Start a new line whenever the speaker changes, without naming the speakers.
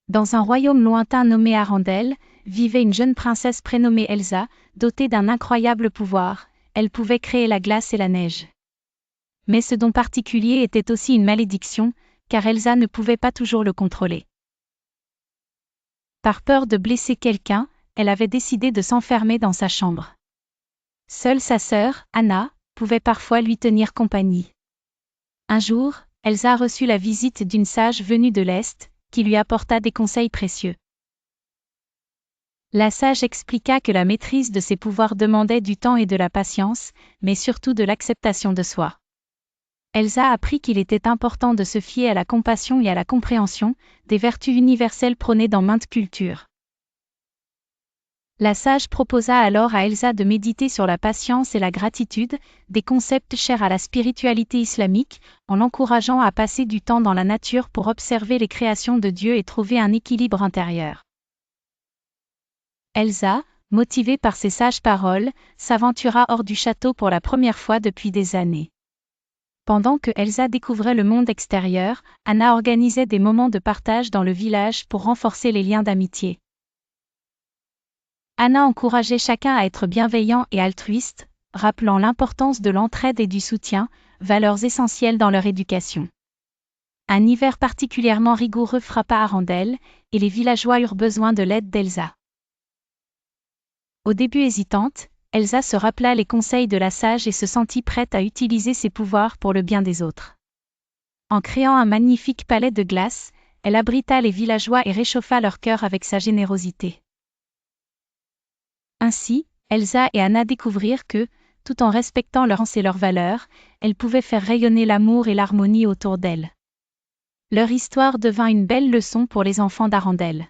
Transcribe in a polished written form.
Dans un royaume lointain nommé Arendelle, vivait une jeune princesse prénommée Elsa, dotée d'un incroyable pouvoir. Elle pouvait créer la glace et la neige. Mais ce don particulier était aussi une malédiction, car Elsa ne pouvait pas toujours le contrôler. Par peur de blesser quelqu'un, elle avait décidé de s'enfermer dans sa chambre. Seule sa sœur, Anna, pouvait parfois lui tenir compagnie. Un jour, Elsa reçut la visite d'une sage venue de l'Est, qui lui apporta des conseils précieux. La sage expliqua que la maîtrise de ses pouvoirs demandait du temps et de la patience, mais surtout de l'acceptation de soi. Elsa apprit qu'il était important de se fier à la compassion et à la compréhension, des vertus universelles prônées dans maintes cultures. La sage proposa alors à Elsa de méditer sur la patience et la gratitude, des concepts chers à la spiritualité islamique, en l'encourageant à passer du temps dans la nature pour observer les créations de Dieu et trouver un équilibre intérieur. Elsa, motivée par ces sages paroles, s'aventura hors du château pour la première fois depuis des années. Pendant que Elsa découvrait le monde extérieur, Anna organisait des moments de partage dans le village pour renforcer les liens d'amitié. Anna encourageait chacun à être bienveillant et altruiste, rappelant l'importance de l'entraide et du soutien, valeurs essentielles dans leur éducation. Un hiver particulièrement rigoureux frappa Arendelle, et les villageois eurent besoin de l'aide d'Elsa. Au début hésitante, Elsa se rappela les conseils de la sage et se sentit prête à utiliser ses pouvoirs pour le bien des autres. En créant un magnifique palais de glace, elle abrita les villageois et réchauffa leur cœur avec sa générosité. Ainsi, Elsa et Anna découvrirent que, tout en respectant leurs sens et leurs valeurs, elles pouvaient faire rayonner l'amour et l'harmonie autour d'elles. Leur histoire devint une belle leçon pour les enfants d'Arendelle.